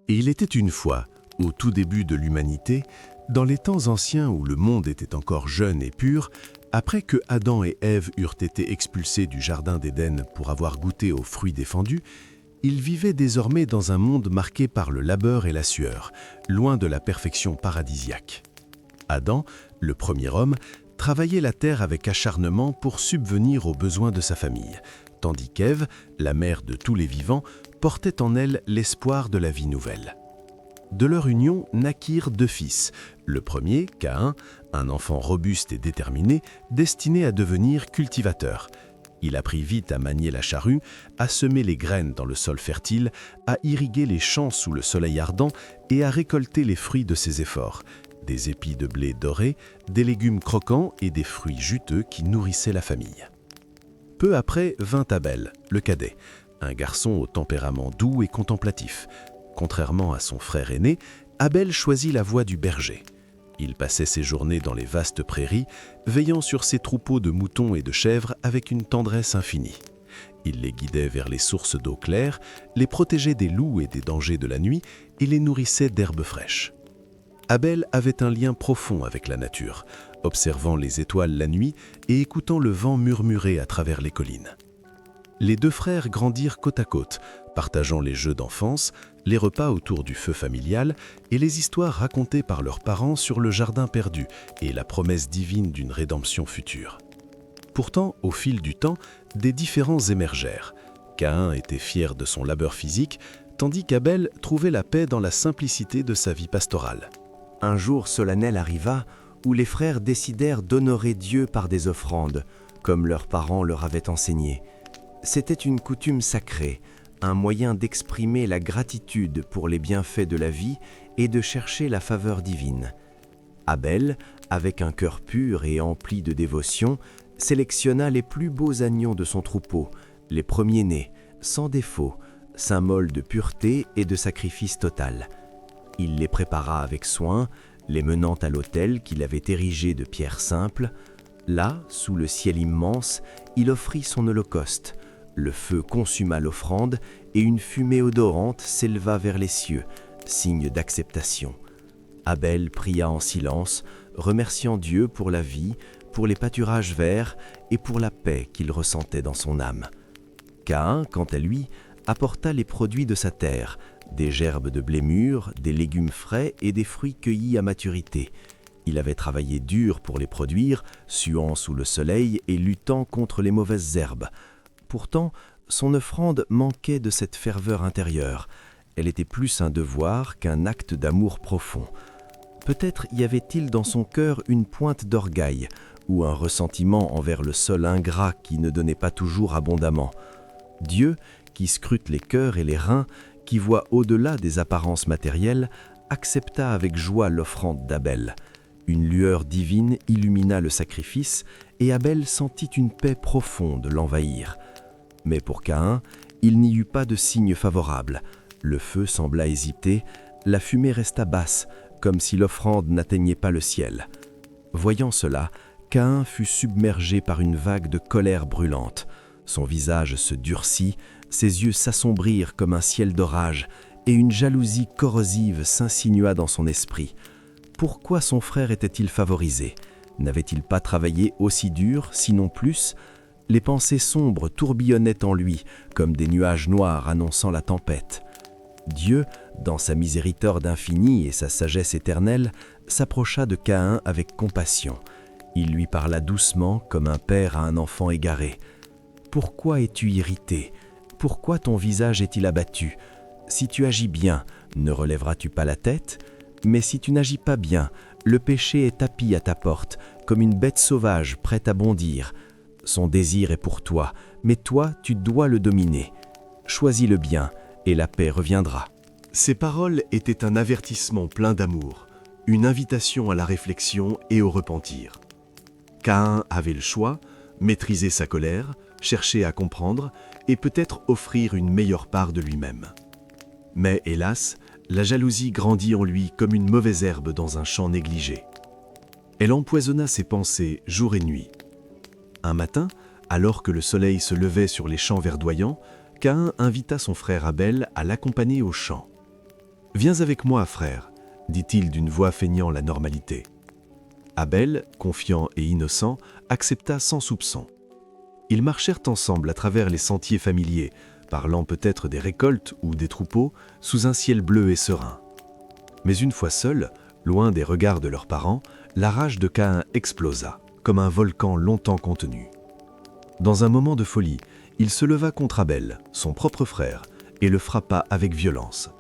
Et il était une fois, au tout début de l'humanité, dans les temps anciens où le monde était encore jeune et pur, après que Adam et Ève eurent été expulsés du jardin d'Éden pour avoir goûté aux fruits défendus, ils vivaient désormais dans un monde marqué par le labeur et la sueur, loin de la perfection paradisiaque. Adam, le premier homme, travaillait la terre avec acharnement pour subvenir aux besoins de sa famille, tandis qu'Ève, la mère de tous les vivants, portait en elle l'espoir de la vie nouvelle. De leur union naquirent deux fils. Le premier, Caïn, un enfant robuste et déterminé, destiné à devenir cultivateur. Il apprit vite à manier la charrue, à semer les graines dans le sol fertile, à irriguer les champs sous le soleil ardent et à récolter les fruits de ses efforts, des épis de blé dorés, des légumes croquants et des fruits juteux qui nourrissaient la famille. Peu après vint Abel, le cadet, un garçon au tempérament doux et contemplatif. Contrairement à son frère aîné, Abel choisit la voie du berger. Il passait ses journées dans les vastes prairies, veillant sur ses troupeaux de moutons et de chèvres avec une tendresse infinie. Il les guidait vers les sources d'eau claire, les protégeait des loups et des dangers de la nuit et les nourrissait d'herbes fraîches. Abel avait un lien profond avec la nature, observant les étoiles la nuit et écoutant le vent murmurer à travers les collines. Les deux frères grandirent côte à côte, partageant les jeux d'enfance, les repas autour du feu familial et les histoires racontées par leurs parents sur le jardin perdu et la promesse divine d'une rédemption future. Pourtant, au fil du temps, des différends émergèrent. Caïn était fier de son labeur physique, tandis qu'Abel trouvait la paix dans la simplicité de sa vie pastorale. Un jour solennel arriva où les frères décidèrent d'honorer Dieu par des offrandes, comme leurs parents leur avaient enseigné. C'était une coutume sacrée, un moyen d'exprimer la gratitude pour les bienfaits de la vie et de chercher la faveur divine. Abel, avec un cœur pur et empli de dévotion, sélectionna les plus beaux agneaux de son troupeau, les premiers-nés, sans défaut, symbole de pureté et de sacrifice total. Il les prépara avec soin, les menant à l'autel qu'il avait érigé de pierres simples. Là, sous le ciel immense, il offrit son holocauste. Le feu consuma l'offrande et une fumée odorante s'éleva vers les cieux, signe d'acceptation. Abel pria en silence, remerciant Dieu pour la vie, pour les pâturages verts et pour la paix qu'il ressentait dans son âme. Caïn, quant à lui, apporta les produits de sa terre, des gerbes de blé mûr, des légumes frais et des fruits cueillis à maturité. Il avait travaillé dur pour les produire, suant sous le soleil et luttant contre les mauvaises herbes. Pourtant, son offrande manquait de cette ferveur intérieure. Elle était plus un devoir qu'un acte d'amour profond. Peut-être y avait-il dans son cœur une pointe d'orgueil ou un ressentiment envers le sol ingrat qui ne donnait pas toujours abondamment. Dieu, qui scrute les cœurs et les reins, qui voit au-delà des apparences matérielles, accepta avec joie l'offrande d'Abel. Une lueur divine illumina le sacrifice et Abel sentit une paix profonde l'envahir. Mais pour Caïn, il n'y eut pas de signe favorable. Le feu sembla hésiter, la fumée resta basse, comme si l'offrande n'atteignait pas le ciel. Voyant cela, Caïn fut submergé par une vague de colère brûlante. Son visage se durcit, ses yeux s'assombrirent comme un ciel d'orage, et une jalousie corrosive s'insinua dans son esprit. Pourquoi son frère était-il favorisé? N'avait-il pas travaillé aussi dur, sinon plus? Les pensées sombres tourbillonnaient en lui, comme des nuages noirs annonçant la tempête. Dieu, dans sa miséricorde infinie et sa sagesse éternelle, s'approcha de Caïn avec compassion. Il lui parla doucement, comme un père à un enfant égaré. « Pourquoi es-tu irrité? Pourquoi ton visage est-il abattu? Si tu agis bien, ne relèveras-tu pas la tête? Mais si tu n'agis pas bien, le péché est tapi à ta porte, comme une bête sauvage prête à bondir. Son désir est pour toi, mais toi, tu dois le dominer. Choisis le bien, et la paix reviendra. » Ces paroles étaient un avertissement plein d'amour, une invitation à la réflexion et au repentir. Caïn avait le choix, maîtriser sa colère, chercher à comprendre et peut-être offrir une meilleure part de lui-même. Mais hélas, la jalousie grandit en lui comme une mauvaise herbe dans un champ négligé. Elle empoisonna ses pensées jour et nuit. Un matin, alors que le soleil se levait sur les champs verdoyants, Caïn invita son frère Abel à l'accompagner au champ. « Viens avec moi, frère », dit-il d'une voix feignant la normalité. Abel, confiant et innocent, accepta sans soupçon. Ils marchèrent ensemble à travers les sentiers familiers, parlant peut-être des récoltes ou des troupeaux, sous un ciel bleu et serein. Mais une fois seuls, loin des regards de leurs parents, la rage de Caïn explosa, comme un volcan longtemps contenu. Dans un moment de folie, il se leva contre Abel, son propre frère, et le frappa avec violence.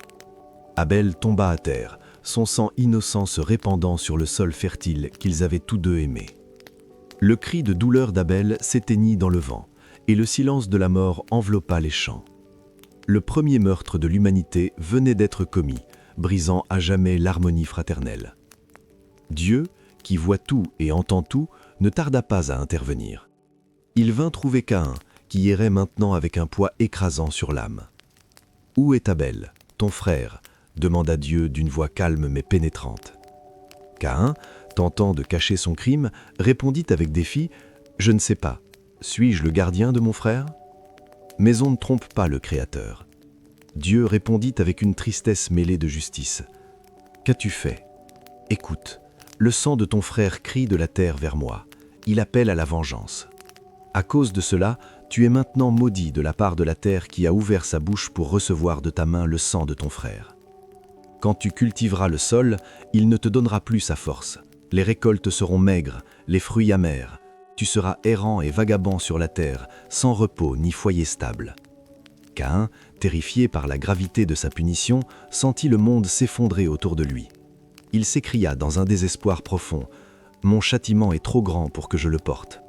Abel tomba à terre, son sang innocent se répandant sur le sol fertile qu'ils avaient tous deux aimé. Le cri de douleur d'Abel s'éteignit dans le vent, et le silence de la mort enveloppa les champs. Le premier meurtre de l'humanité venait d'être commis, brisant à jamais l'harmonie fraternelle. Dieu, qui voit tout et entend tout, ne tarda pas à intervenir. Il vint trouver Caïn, qui errait maintenant avec un poids écrasant sur l'âme. « Où est Abel, ton frère ?» demanda Dieu d'une voix calme mais pénétrante. Caïn, tentant de cacher son crime, répondit avec défi « Je ne sais pas. Suis-je le gardien de mon frère ?» Mais on ne trompe pas le Créateur. Dieu répondit avec une tristesse mêlée de justice. « Qu'as-tu fait ? Écoute, le sang de ton frère crie de la terre vers moi. Il appelle à la vengeance. À cause de cela, tu es maintenant maudit de la part de la terre qui a ouvert sa bouche pour recevoir de ta main le sang de ton frère. Quand tu cultiveras le sol, il ne te donnera plus sa force. Les récoltes seront maigres, les fruits amers. Tu seras errant et vagabond sur la terre, sans repos ni foyer stable. » Caïn, terrifié par la gravité de sa punition, sentit le monde s'effondrer autour de lui. Il s'écria dans un désespoir profond « Mon châtiment est trop grand pour que je le porte.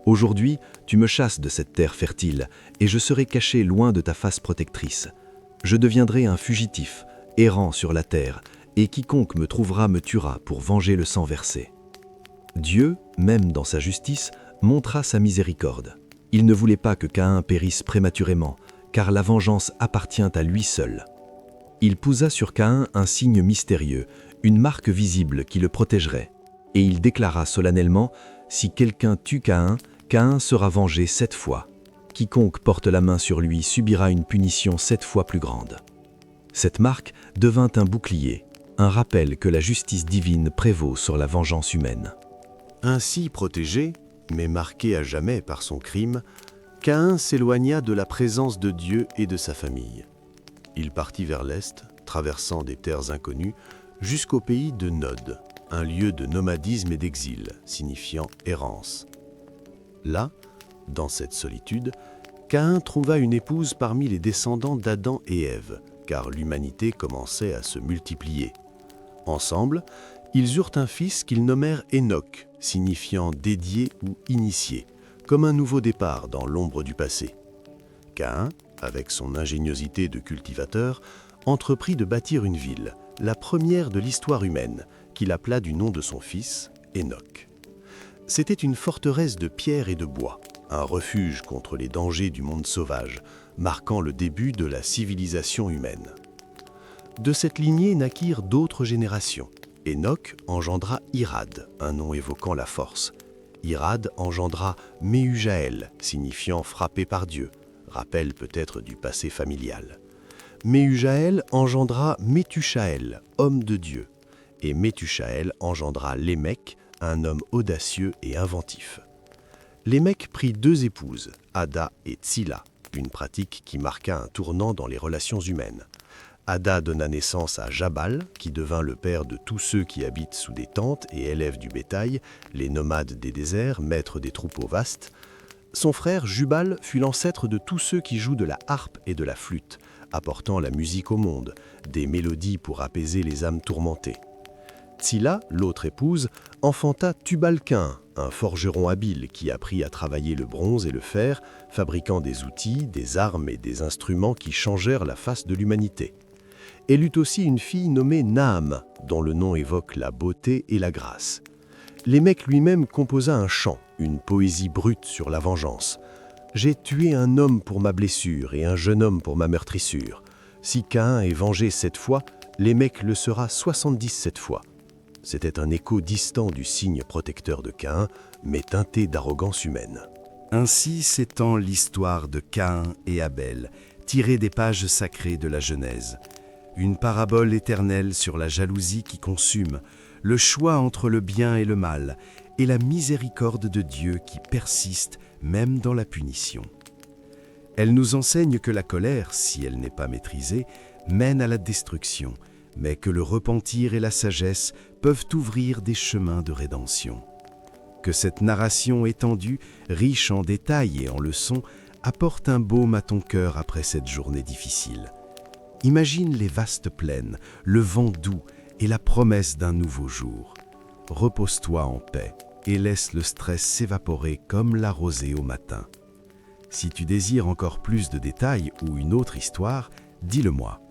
Aujourd'hui, tu me chasses de cette terre fertile, et je serai caché loin de ta face protectrice. Je deviendrai un fugitif, errant sur la terre, et quiconque me trouvera me tuera pour venger le sang versé. » Dieu, même dans sa justice, montra sa miséricorde. Il ne voulait pas que Caïn périsse prématurément, car la vengeance appartient à lui seul. Il posa sur Caïn un signe mystérieux, une marque visible qui le protégerait, et il déclara solennellement « Si quelqu'un tue Caïn, Caïn sera vengé 7 fois. Quiconque porte la main sur lui subira une punition 7 fois plus grande. » Cette marque devint un bouclier, un rappel que la justice divine prévaut sur la vengeance humaine. Ainsi protégé, mais marqué à jamais par son crime, Caïn s'éloigna de la présence de Dieu et de sa famille. Il partit vers l'est, traversant des terres inconnues, jusqu'au pays de Nod, un lieu de nomadisme et d'exil, signifiant errance. Là, dans cette solitude, Caïn trouva une épouse parmi les descendants d'Adam et Ève, car l'humanité commençait à se multiplier. Ensemble, ils eurent un fils qu'ils nommèrent Enoch, signifiant dédié ou initié, comme un nouveau départ dans l'ombre du passé. Caïn, avec son ingéniosité de cultivateur, entreprit de bâtir une ville, la première de l'histoire humaine, qu'il appela du nom de son fils, Enoch. C'était une forteresse de pierre et de bois, un refuge contre les dangers du monde sauvage, marquant le début de la civilisation humaine. De cette lignée naquirent d'autres générations. Enoch engendra Irad, un nom évoquant la force. Irad engendra Méhujaël, signifiant frappé par Dieu, rappel peut-être du passé familial. Méhujaël engendra Métushaël, homme de Dieu, et Métushaël engendra Lémec, un homme audacieux et inventif. Lémec prit 2 épouses, Ada et Tsilla, une pratique qui marqua un tournant dans les relations humaines. Ada donna naissance à Jabal, qui devint le père de tous ceux qui habitent sous des tentes et élèvent du bétail, les nomades des déserts, maîtres des troupeaux vastes. Son frère Jubal fut l'ancêtre de tous ceux qui jouent de la harpe et de la flûte, apportant la musique au monde, des mélodies pour apaiser les âmes tourmentées. Tsilla, l'autre épouse, enfanta Tubal-Caïn, un forgeron habile qui apprit à travailler le bronze et le fer, fabriquant des outils, des armes et des instruments qui changèrent la face de l'humanité. Elle eut aussi une fille nommée Naam, dont le nom évoque la beauté et la grâce. Lémec lui-même composa un chant, une poésie brute sur la vengeance. « J'ai tué un homme pour ma blessure et un jeune homme pour ma meurtrissure. Si Caïn est vengé 7 fois, Lémec le sera 77 fois. » C'était un écho distant du signe protecteur de Caïn, mais teinté d'arrogance humaine. Ainsi s'étend l'histoire de Caïn et Abel, tirée des pages sacrées de la Genèse. une parabole éternelle sur la jalousie qui consume, le choix entre le bien et le mal, et la miséricorde de Dieu qui persiste même dans la punition. Elle nous enseigne que la colère, si elle n'est pas maîtrisée, mène à la destruction, mais que le repentir et la sagesse peuvent ouvrir des chemins de rédemption. Que cette narration étendue, riche en détails et en leçons, apporte un baume à ton cœur après cette journée difficile. Imagine les vastes plaines, le vent doux et la promesse d'un nouveau jour. Repose-toi en paix et laisse le stress s'évaporer comme la rosée au matin. Si tu désires encore plus de détails ou une autre histoire, dis-le-moi.